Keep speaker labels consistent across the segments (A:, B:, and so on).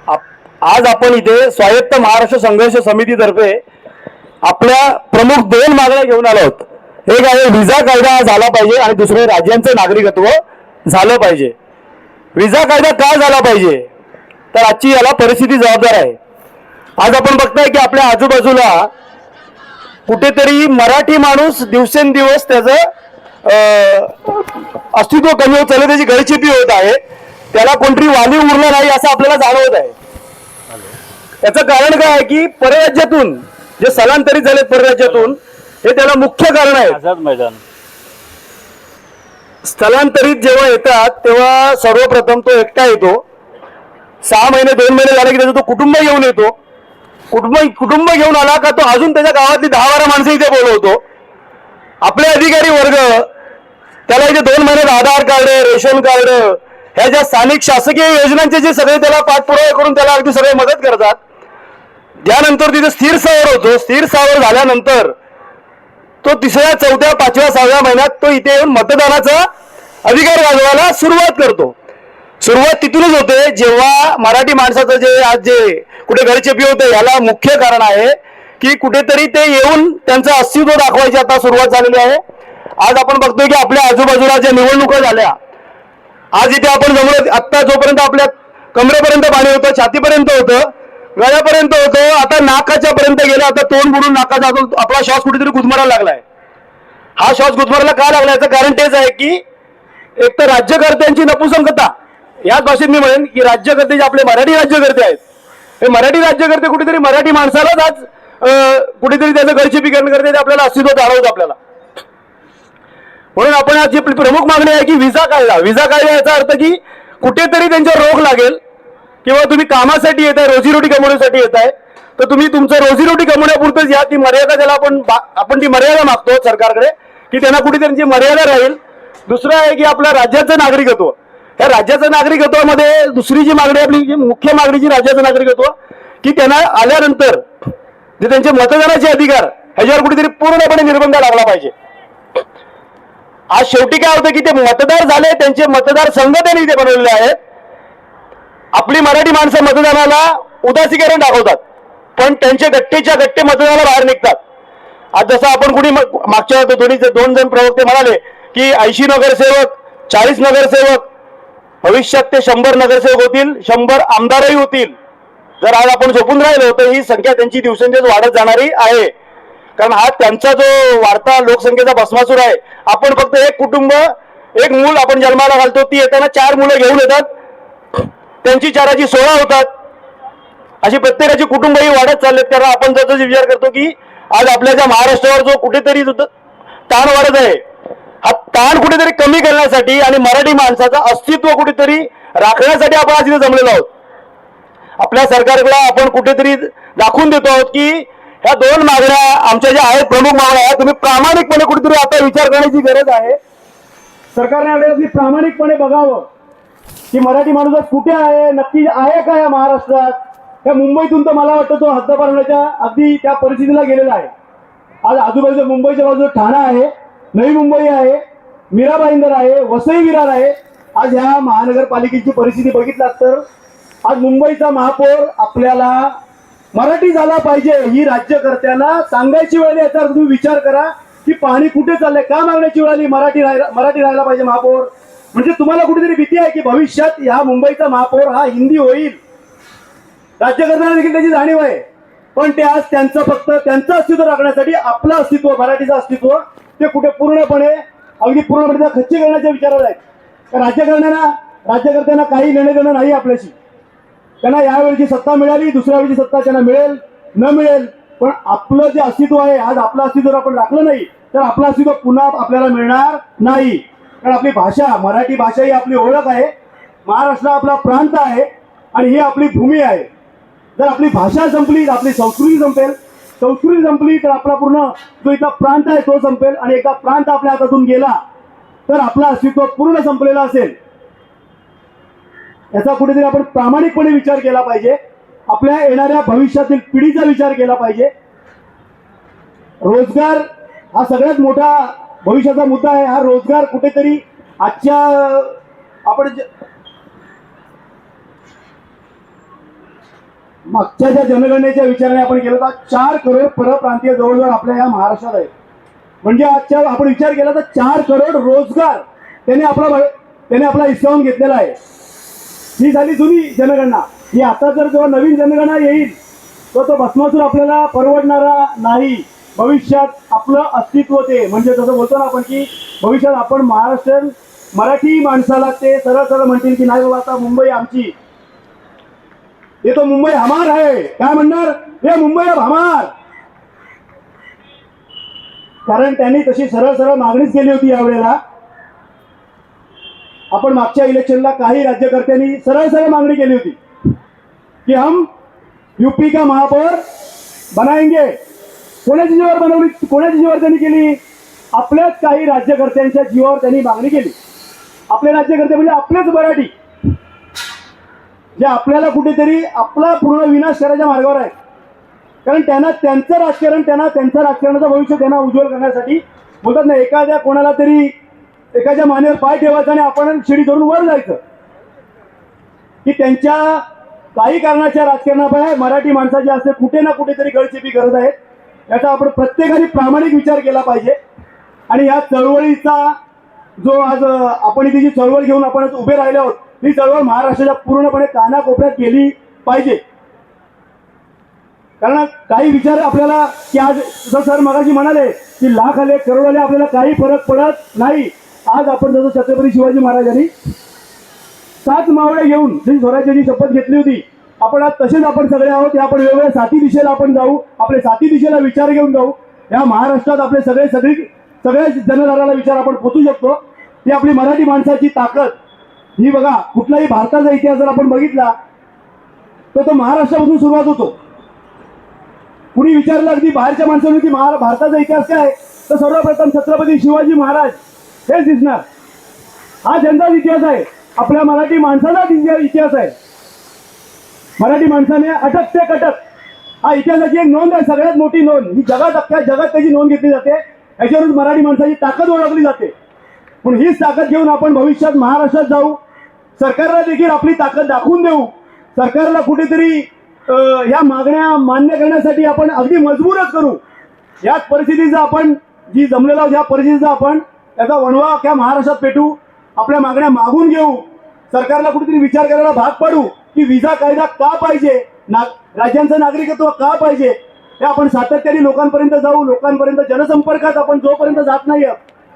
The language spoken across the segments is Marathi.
A: आज आपण इथे स्वायत्त महाराष्ट्र संघर्ष समितीतर्फे आपल्या प्रमुख दोन मागण्या घेऊन आलो आहोत. एक आहे व्हिसा कायदा झाला पाहिजे आणि दुसरे राज्यांचं नागरिकत्व झालं पाहिजे. व्हिसा कायदा का झाला पाहिजे तर आजची याला परिस्थिती जबाबदार आहे. आज आपण बघताय की आपल्या आजूबाजूला कुठेतरी मराठी माणूस दिवसेंदिवस त्याचं अस्तित्व कमी होत चाललं, त्याची गळचेपी होत आहे, त्याला कोणतरी वाली उरलं नाही असं आपल्याला जाणवत आहे. याचं कारण काय आहे की परराज्यातून जे स्थलांतरित झालेत परराज्यातून हे त्याला मुख्य कारण आहे.
B: आझाद मैदान
A: स्थलांतरित जेव्हा येतात तेव्हा सर्वप्रथम तो एकटा येतो. 6 महिने 2 महिने झाले की त्याचं तो कुटुंब घेऊन येतो. कुटुंब घेऊन आला का तो अजून त्याच्या गावातली 10-12 माणसं इथे बोलवतो. आपले अधिकारी वर्ग त्याला इथे 2 महिन्यात आधार कार्ड, रेशन कार्ड, ह्या ज्या स्थानिक शासकीय योजनांचे जे सगळे त्याला पाठपुरावा करून त्याला अगदी सगळे मदत करतात. त्यानंतर तिथे स्थिर स्थावर होतो. स्थिर स्थावर झाल्यानंतर तो 3ऱ्या 4थ्या 5व्या 6व्या महिन्यात तो इथे येऊन मतदानाचा अधिकार गाजवायला सुरुवात करतो. सुरुवात तिथूनच होते जेव्हा मराठी माणसाचं जे आज जे कुठे गळचेपी होते याला मुख्य कारण आहे की कुठेतरी ते येऊन त्यांचं अस्तित्व दाखवायची आता सुरुवात झालेली आहे. आज आपण बघतोय की आपल्या आजूबाजूला ज्या निवडणुका झाल्या, आज इथे आपण जमलो, आत्ता जोपर्यंत आपल्या कमरेपर्यंत पाणी होतं, छातीपर्यंत होतं, गळ्यापर्यंत होतं, आता नाकाच्या पर्यंत गेलं. आता तोंड बुडून नाकाचा आपला श्वास कुठेतरी गुदमरायला लागलाय. हा श्वास गुदमरायला का लागला याचं कारण तेच आहे की एक तर राज्यकर्त्यांची नपुसंकता. याच भाषेत मी म्हणेन की राज्यकर्ते जे आपले मराठी राज्यकर्ते आहेत, हे मराठी राज्यकर्ते कुठेतरी मराठी माणसालाच आज कुठेतरी त्याचं गळचेपीकरण करते, ते आपल्याला अस्तित्व जाणवतं आपल्याला. म्हणून आपण आज जी प्रमुख मागणी आहे की व्हिसा कायदा याचा अर्थ की कुठेतरी त्यांच्या रोग लागेल किंवा तुम्ही कामासाठी येत आहे, रोजीरोटी कमवण्यासाठी येत आहे, तर तुम्ही तुमचं रोजीरोटी कमवण्यापुरतच या. ती मर्यादा ज्याला आपण ती मर्यादा मागतो सरकारकडे की त्यांना कुठे त्यांची मर्यादा राहील. दुसरं आहे की आपल्या राज्याचं नागरिकत्व. या राज्याचं नागरिकत्वामध्ये दुसरी जी मागणी आपली जी मुख्य मागणी जी राज्याचं नागरिकत्व की त्यांना आल्यानंतर जे त्यांचे मतदानाचे अधिकार ह्याच्यावर कुठेतरी पूर्णपणे निर्बंध लागला पाहिजे. आज शेवटी काय होतं की ते मतदार झाले, त्यांचे मतदारसंघ त्यांनी इथे बनवलेले आहेत. आपली मराठी माणसं मतदानाला उदासीकरण दाखवतात पण त्यांचे गट्टेच्या गट्टे मतदानाला बाहेर निघतात. आज जसं आपण कुणी मागच्या 2 जण प्रवक्ते म्हणाले की 80 नगरसेवक, 40 नगरसेवक, भविष्यात ते 100 नगरसेवक होतील, 100 आमदारही होतील. जर आज आपण झोपून राहिलो तर ही संख्या त्यांची दिवसेंदिवस वाढत जाणारी आहे. कारण हा त्यांचा जो वाढता लोकसंख्येचा भस्मासूर आहे. आपण फक्त एक कुटुंब, एक मूल आपण जन्माला घालतो, ती येताना 4 मुलं घेऊन येतात, त्यांची 4ची 16 होतात. अशी प्रत्येकाची कुटुंबही वाढत चाललेत. कारण आपण जर विचार करतो की आज आपल्या ज्या महाराष्ट्रावर जो कुठेतरी ताण वाढत आहे, हा ताण कुठेतरी कमी करण्यासाठी आणि मराठी माणसाचं अस्तित्व कुठेतरी राखण्यासाठी आपण आज इथे जमलेलो आहोत. आपल्या सरकारला आपण कुठेतरी दाखवून देतो आहोत की ह्या 2 मागण्या आमच्या ज्या आहेत प्रमुख मागण्या, तुम्ही प्रामाणिकपणे कुठेतरी आता विचार करण्याची गरज आहे. सरकारने अगदी प्रामाणिकपणे बघावं की मराठी माणूस कुठे आहे, नक्की आहे का या महाराष्ट्रात. त्या मुंबईतून तर मला वाटतं तो हद्दपारण्याच्या अगदी त्या परिस्थितीला गेलेला आहे. आज आजूबाजूच्या मुंबईच्या बाजूला ठाणा आहे, नवी मुंबई आहे, मीरा भाईंदर आहे, वसई विरार आहे. आज ह्या महानगरपालिकेची परिस्थिती बघितलात तर आज मुंबईचा महापौर आपल्याला मराठी झाला पाहिजे ही राज्यकर्त्यांना सांगायची वेळ. याचा तुम्ही विचार करा की पाणी कुठे चाललंय, का मागण्याची वेळ आली. मराठी राहायला पाहिजे महापौर. म्हणजे तुम्हाला कुठेतरी भीती आहे की भविष्यात ह्या मुंबईचा महापौर हा हिंदी होईल. राज्यकर्त्यांना देखील त्याची जाणीव आहे. पण ते आज फक्त त्यांचं अस्तित्व राखण्यासाठी आपलं अस्तित्व, मराठीचं अस्तित्व ते कुठे अगदी पूर्णपणे खच्ची करण्याच्या विचारात आहेत. राज्यकर्त्यांना काही लेणं देणं नाही आपल्याशी. त्यांना यावेळची सत्ता मिळाली, दुसऱ्या वेळची सत्ता त्यांना मिळेल न मिळेल, पण आपलं जे अस्तित्व आहे, आज आपलं अस्तित्व आपण राखलं नाही तर आपलं अस्तित्व पुन्हा आपल्याला मिळणार नाही. कारण आपली भाषा, मराठी भाषा ही आपली ओळख आहे. महाराष्ट्र आपला प्रांत आहे आणि ही आपली भूमी आहे. जर आपली भाषा संपली, आपली संस्कृती संपली तर आपला पूर्ण जो इथला प्रांत आहे तो संपेल. आणि एकदा प्रांत आपल्या हातातून गेला तर आपलं अस्तित्व पूर्ण संपलेलं असेल. याचा कुठेतरी आपण प्रामाणिकपणे विचार केला पाहिजे. आपल्या येणाऱ्या भविष्यातील पिढीचा विचार केला पाहिजे. रोजगार हा सगळ्यात मोठा भविष्याचा मुद्दा आहे. हा रोजगार कुठेतरी आजच्या आपण मागच्या ज्या जनगणनेच्या विचाराने आपण केलं तर 4 करोड परप्रांतीय जवळजवळ आपल्या या महाराष्ट्रात आहेत. म्हणजे आजच्या आपण विचार केला तर 4 करोड रोजगार त्याने आपला हिसकावून घेतलेला आहे. ही झाली जुनी जनगणना. ही आता जर जेव्हा नवीन जनगणना येईल तो भस्मासूर आपल्याला परवडणारा नाही. भविष्यात आपलं अस्तित्व ते म्हणजे जसं बोलतो ना आपण की भविष्यात आपण महाराष्ट्रीयन मराठी माणसाला ते सरळ सरळ म्हणतील की नाही बाबा आता मुंबई आमची, ये तो मुंबई हमार आहे. काय म्हणणार? हे मुंबई अब हमार. कारण त्यांनी तशी सरळ सरळ मागणीच केली होती. यावेळेला आपण मागच्या इलेक्शनला काही राज्यकर्त्यांनी सरळ सरळ मागणी केली होती की हम यूपी का महापौर बनाएंगे. कोणाच्या जीवावर बनवली? कोणाच्या जीवावर त्यांनी केली? आपल्याच काही राज्यकर्त्यांच्या जीवावर त्यांनी मागणी केली. आपले राज्यकर्ते म्हणजे आपलेच मराठी जे आपल्याला कुठेतरी आपला पूर्ण विनाश करायच्या मार्गावर आहेत. कारण त्यांना त्यांचं राजकारण त्यांचं राजकारणाचं भविष्य त्यांना उज्ज्वल करण्यासाठी बोलतात ना, एखाद्या कोणाला तरी एखाद्या मानेवर पाय ठेवायचा आणि आपण शिडी धरून वर जायचं. की त्यांच्या काही कारणाच्या राजकारणाबाहेर मराठी माणसाची असते कुठे ना कुठेतरी गळचेपी करत आहेत. याचा आपण प्रत्येकाने प्रामाणिक विचार केला पाहिजे. आणि या चळवळीचा जो आज आपण इथे जी चळवळ घेऊन आपण उभे राहिले आहोत ही चळवळ महाराष्ट्राच्या पूर्णपणे कानाकोपऱ्यात केली पाहिजे. कारण काही विचार आपल्याला की आज सर मगाशी म्हणाले की लाख आले करोड आले आपल्याला काही फरक पडत नाही. आज आपण जसं छत्रपती शिवाजी महाराजांनी 7 मावळे घेऊन जी स्वराज्याची शपथ घेतली होती आपण आज तसेच आपण सगळे आहोत. आपण वेगवेगळ्या 7 दिशेला आपण जाऊ. आपले 7 दिशेला विचार घेऊन जाऊ. या महाराष्ट्रात आपले सगळ्या जनधाराला विचार आपण पोचू शकतो. ही आपली मराठी माणसाची ताकद. ही बघा कुठलाही भारताचा इतिहास जर आपण बघितला तर तो महाराष्ट्रापासून सुरुवात होतो. कुणी विचारलं अगदी बाहेरच्या माणसांनी की भारताचा इतिहास काय तर सर्वप्रथम छत्रपती शिवाजी महाराज हेच दिसणार. हा जनताच इतिहास आहे. आपल्या मराठी माणसाचा इतिहास आहे. मराठी माणसाने अटक ते कटक हा इतिहासाची एक नोंद आहे. सगळ्यात मोठी नोंद ही अख्ख्या जगात त्याची नोंद घेतली जाते. याच्यावरून मराठी माणसाची ताकद ओळखली जाते. पण हीच ताकद घेऊन आपण भविष्यात महाराष्ट्रात जाऊ. सरकारला देखील आपली ताकद दाखवून देऊ. सरकारला कुठेतरी या मागण्या मान्य करण्यासाठी आपण अगदी मजबूरच करू. याच परिस्थितीचा आपण जी जमलेला आहोत या परिस्थितीचा आपण त्याचा वणवा अख्ख्या महाराष्ट्रात पेटू. आपल्या मागण्या मागून घेऊ. सरकारला कुठेतरी विचार करायला भाग पाडू की विजा कायदा का पाहिजे, राज्यांचं नागरिकत्व का पाहिजे. हे आपण सातत्याने लोकांपर्यंत जाऊ. लोकांपर्यंत जनसंपर्कात आपण जोपर्यंत जात नाही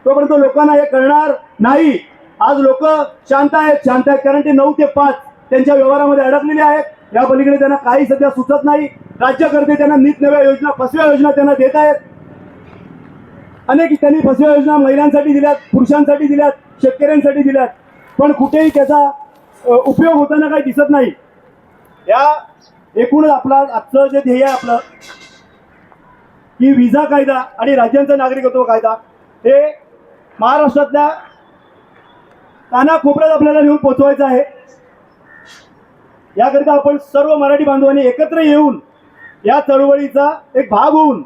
A: तोपर्यंत लोकांना हे कळणार नाही. आज लोक शांत आहेत कारण ते 9 ते 5 त्यांच्या व्यवहारामध्ये अडकलेले आहेत. या पलीकडे त्यांना काही सध्या सुचत नाही. राज्यकर्ते त्यांना नीट नव्या योजना फसव्या योजना त्यांना देत आहेत. अनेक त्यांनी फसव्या योजना महिलांसाठी दिल्यात, पुरुषांसाठी दिल्यात, शेतकऱ्यांसाठी दिल्यात. पण कुठेही त्याचा उपयोग होताना काही दिसत नाही. या एकूणच आपला आजचं जे ध्येय आहे आपलं की विजा कायदा आणि राज्यांचं नागरिकत्व कायदा हे महाराष्ट्रातल्या कानाकोपऱ्यात आपल्याला नेऊन पोहोचवायचं आहे. याकरिता आपण सर्व मराठी बांधवांनी एकत्र येऊन या चळवळीचा एक भाग होऊन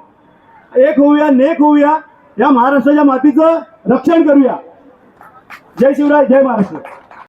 A: एक होऊया, नेक होऊया. या महाराष्ट्राच्या मातीचं रक्षण करूया. जय शिवराय, जय महाराष्ट्र.